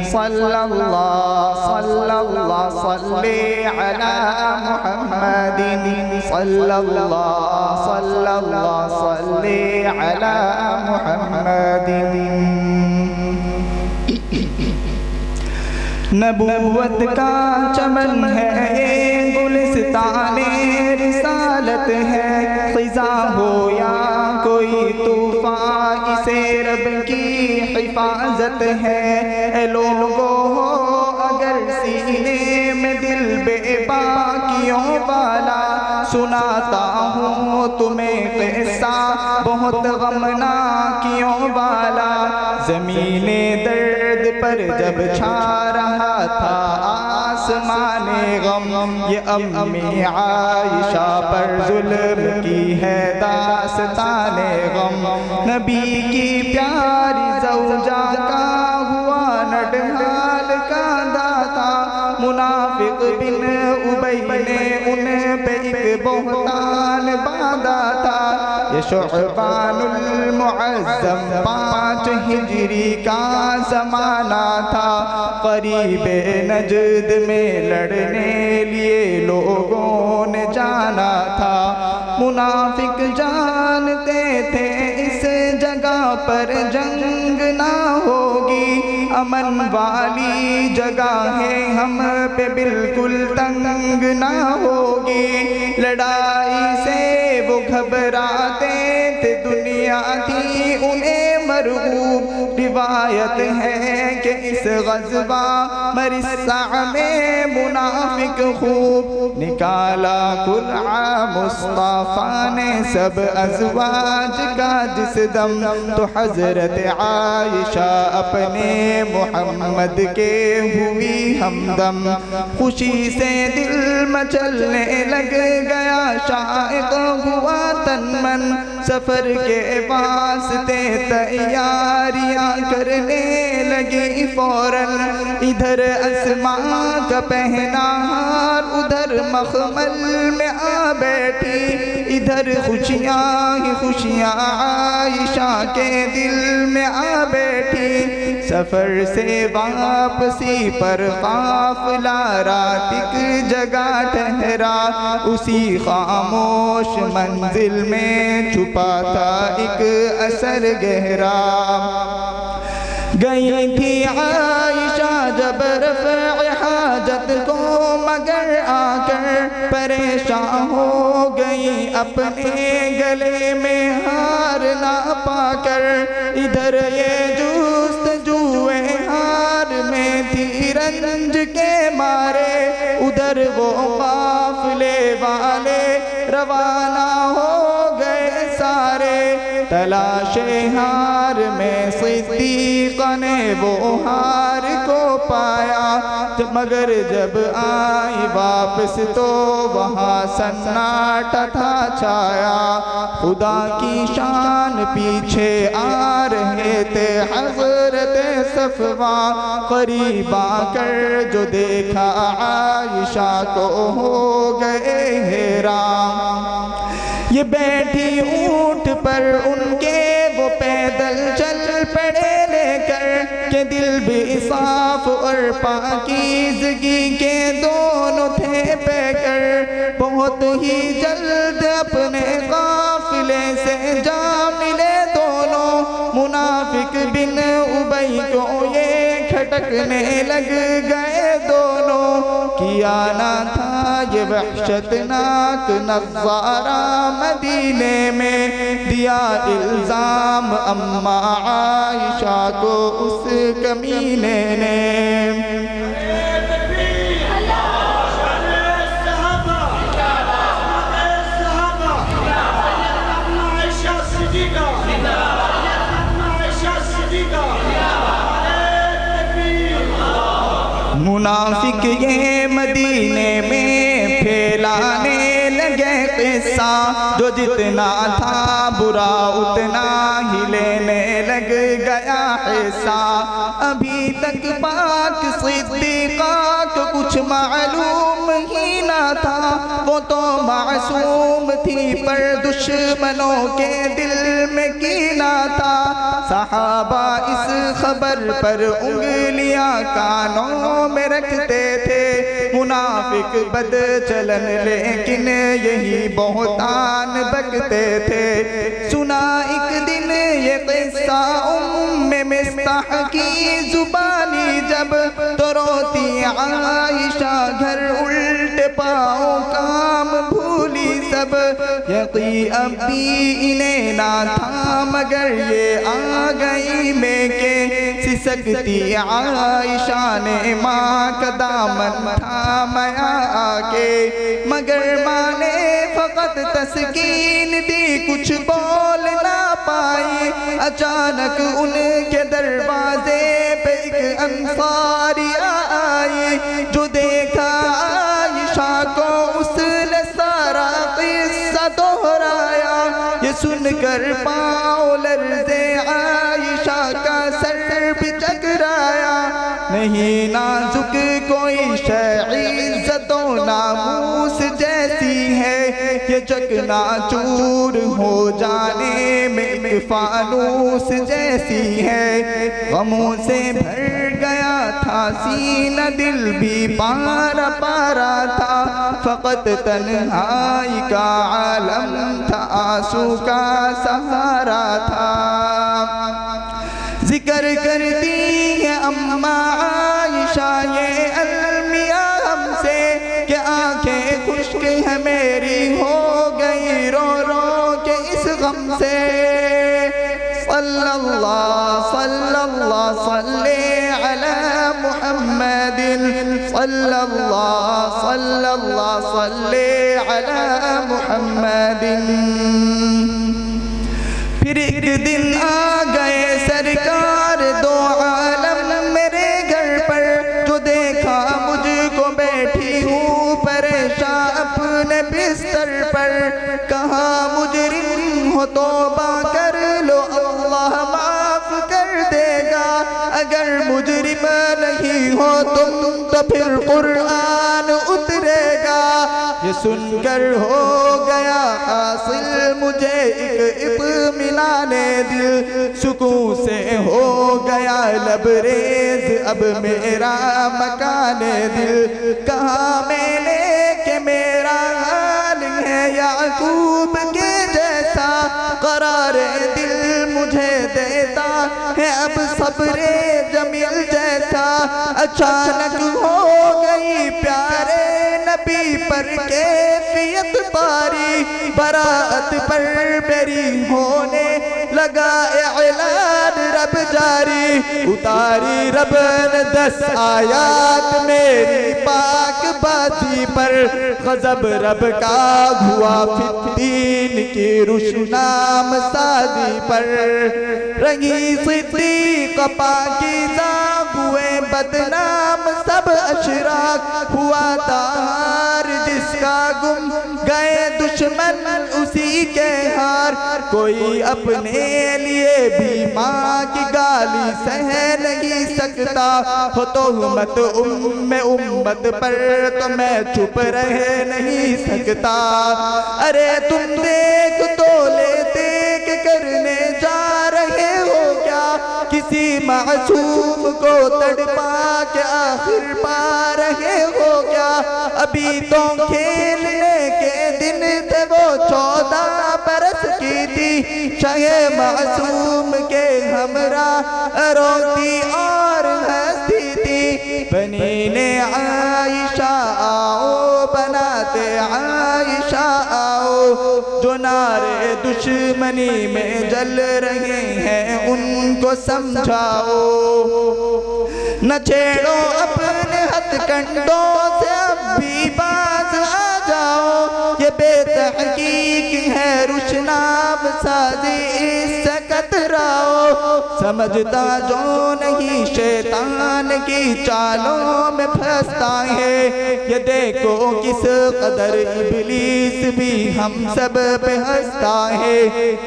صلی اللہ صلی اللہ صلی علی محمد صلی اللہ صلی اللہ صلی علی محمد نبوت کا چمن ہے یہ گلستان رسالت ہے خزاں ہو یا کوئی طوفان اسے رب کی حفاظت ہے اے لوگو ہو اگر سینے میں دل بے باکیوں والا سناتا ہوں تمہیں قصہ بہت غمناکیوں والا زمین درد پر جب چھا رہا تھا آسمان غم یہ امی عائشہ پر ظلم کی ہے داستان غم نبی کی پیاری زوجہ کا ہوا نڈھال کا داتا منافق بن ابی نے ان پہ ایک بہتان باندھا تھا یہ شعبان المعظم 5 ہجری کا زمانہ تھا قریب نجد میں لڑنے لیے لوگوں نے جانا تھا منافق جانتے تھے اس جگہ پر جنگ نہ ہوگی امن والی جگہ ہے ہم پہ بالکل تنگ نہ ہوگی لڑائی سے وہ گھبراتے تھے دنیا تھی انہیں مرغوب روایت ہے کہ اس غزوہ مرصع میں منافق خوب نکالا قرعہ مصطفیٰ نے سب ازواج کا جس دم تو حضرت عائشہ اپنے محمد کے ہوئی ہمدم خوشی سے دل مچلنے لگ گیا شائق ہوا تن من سفر کے واسطے تیاریاں کرنے لگی فوراً ادھر اسماء کا پہنا ہار ادھر مخمل میں آ بیٹھی ادھر خوشیاں ہی خوشیاں عائشہ کے دل میں آ بیٹھی سفر سے واپسی پر قافلہ رات ایک جگہ ٹھہرا اسی خاموش منزل میں چھپا تھا ایک اثر گہرا گئی تھی عائشہ جب رفع حاجت کو مگر آ کر پریشان ہو گئی اپنے گلے میں ہار نہ پا کر ادھر یہ جستجوئے ہار میں تھی رنج کے مارے ادھر وہ قافلے والے روانہ ہو گئے سارے تلاش ہار میں صدیقہ نے وہ ہار کو پایا مگر جب آئی واپس تو وہاں سناٹا تھا چھایا خدا کی شان پیچھے آ رہے تھے حضرت صفوان قریب آ کر جو دیکھا عائشہ کو ہو گئے حیران یہ بیٹھی اونٹ پر ان کے وہ پیدل چل پڑے لے کر کہ دل بھی صاف اور پاکیزگی کے دونوں تھے پہ کر بہت ہی جلد اپنے قافلے سے جا ملے دونوں منافق بن ابی کو یہ کھٹکنے لگ گئے دونوں کیا نہ تھا یہ وحشتناک نظارہ مدینے میں دیا الزام اماں عائشہ کو اس کمینے نے منافق یہ مدینے میں پھیلانے لگے قصہ جو جتنا تھا برا اتنا ہی لینے لگ گیا حصہ ابھی تک پاک صدیقہ کو کچھ معلوم ہی نہ تھا، وہ تو معصوم تھی پر دشمنوں کے دل میں کینہ تھا۔ صحابہ اس خبر پر انگلیاں کانوں میں رکھتے تھے، منافق بد چلن لیکن یہی بہتان بکتے تھے۔ سنا ایک دن یہ قصہ مصطح کی زبانی جب، تو روتی عائشہ گھر الٹ پاؤں کام بھولی سب۔ یقین اب بھی انہیں نہ تھا مگر یہ آ گئی میں کہ سسکتی عائشہ نے ماں کا دامن تھامیا آ کے، مگر ماں نے فقط تسکین دی، کچھ بول نہ پائی۔ اچانک ان کے دروازے پہ ایک انصاری آئی، جو دیکھا عائشہ کو اس نے سارا قصہ دہرایا۔ یہ سن کر پاؤں لرزے عائشہ کا سر بھی چکرایا۔ نہیں نازک کوئی شے عزت و ناموس جیسی ہے، یہ چکنا چور ہو جانے میں ایک فانوس جیسی ہے۔ غموں سے بھر گیا تھا سینہ، دل بھی پارا پارا تھا، فقط تنہائی کا عالم تھا، آنسو کا سہارا تھا۔ ذکر کرتی ہے اماں عائشہ یہ المیاں ہم سے، کہ آنکھیں خشک ہے میری ہو گئی رو رو کے اس غم سے۔ صلی اللہ صلی علی محمد، صلی اللہ صلی علی محمد۔ پھر ایک دن آ گئے سرکار دو عالم میرے گھر پر، جو دیکھا مجھ کو بیٹھی ہوں پریشان اپنے بستر پر، کہا مجرم ہو توبہ کر لو اللہ معاف کر دے گا، اگر مجرم نہیں ہو تم تو پھر قرآن اترے گا۔ یہ سن کر ہو گیا حاصل مجھے ایک اطمینان دل، سکون سے ہو گیا لبریز اب میرا مکان دل۔ کہا میں نے کہ میرا حال ہے یعقوب کے جیسا، قرار دل مجھے دیتا ہے اب صبر جمیل جیسا۔ اچانک ہو گئی پیارے نبی پر کیفیت باری، برات پر میری ہونے لگا اعلان رب جاری۔ اتاری رب نے 10 آیات میری پاک بازی پر، غضب رب کا ہوا فدین کی روشنام سازی پر۔ رنگی صدیق پاکیزہ ہوئے بدنام سب اشراق، ہوا تار جس کا گم گئے دشمن اسی کے ہار۔ کوئی اپنے لیے بھی ماں کی گالی سہ نہیں سکتا، ہو تہمت امت پر تو میں چپ رہ نہیں سکتا۔ ارے تم دیکھ تو لیتے کہ کرنے جا رہے ہو کیا، کسی معصوم کو تڑپا کے آخر پا رہے ہو کیا۔ ابھی تو کھیلنے کے دن تھے وہ 14 برس کی تھی، شاہ معصوم کے ہمراہ روتی اور ہنستی تھی۔ بنین عائشہ آؤ بناتے عائشہ آؤ، جو نعرے دشمنی میں جل رہے ہیں ان کو سمجھاؤ۔ نہ چھیڑو اپنے ہتھ کنڈوں سے اب بھی باز آ جاؤ، یہ بے تحقیق ہے روشنام سازی اس سے کتراؤ۔ سمجھتا جو نہیں شیطان کی چالوں میں پھنستا ہے، یہ دیکھو کس قدر ابلیس بھی ہم سب پہ ہنستا ہے۔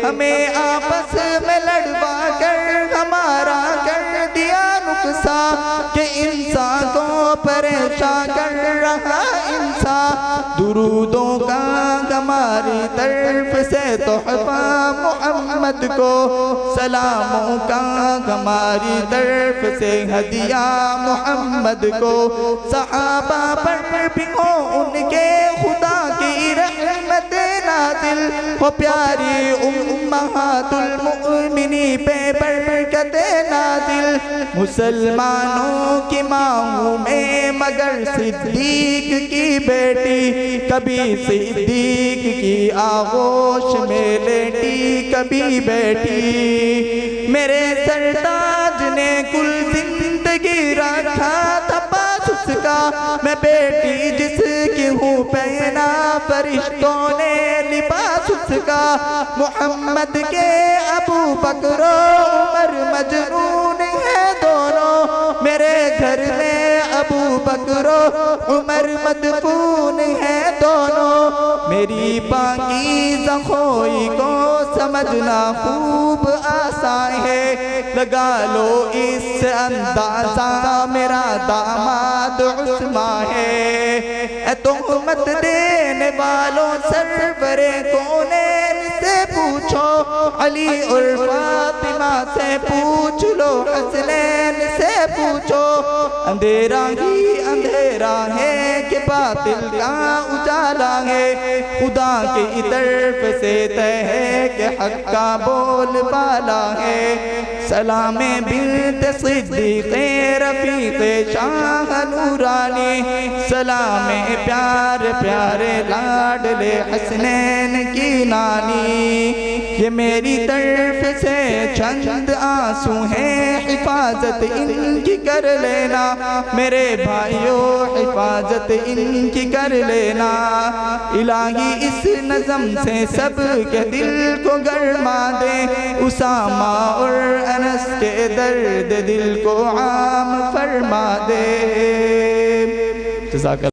ہمیں آپس میں لڑوا کر ہمارا کر دیا نقصان، کہ انسان کو پریشان کر رہا انسان۔ درودوں کا ہماری طرف سے تحفہ محمد کو، سلاموں کا ہماری طرف سے ہدیہ محمد کو، صحابہ پر بھی ہو ان کے خدا کی رحمت نازل، وہ پیاری امہات المؤمنین پہ برکت نازل، مسلمانوں کی ماں میں مگر صدیق کی بیٹی، کبھی صدیق کی آغوش میں لیٹی کبھی بیٹی، میرے سرتاج نے کل زندگی رکھا تھا پاس اس کا، میں بیٹی جس کی ہوں پہنا فرشتوں نے لباس اس کا، محمد کے ابو بکر و عمر مجنون ہیں دونوں، میرے گھر میں ابو بکر و عمر مدفون ہیں دونوں، میری پاکیزہ خوئی کو سمجھنا خوب آسان ہے، لگا لو اس سے اندازہ میرا داماد عثمان ہے، اے تہمت دینے والوں سرور کونین سے پوچھو، علی اور فاطمہ سے پوچھ لو، حسنین سے پوچھو، اندھیرا ہی اندھیرا ہے کہ باطل کا اجالا ہے، خدا کی طرف سے طے ہے کہ حق کا بول بالا ہے، سلام بنت صدیق رفیق شاہ نورانی، سلام پیار پیارے لاڈلے حسنین کی نانی، یہ میری طرف سے چند آنسو ہیں، حفاظت ان کی کر لینا، میرے بھائیوں حفاظت ان کی کر لینا، الہی اس نظم سے سب کے دل کو گرما دے، اسامہ اور انس کے درد دل کو عام فرما دے۔ جزاک اللہ۔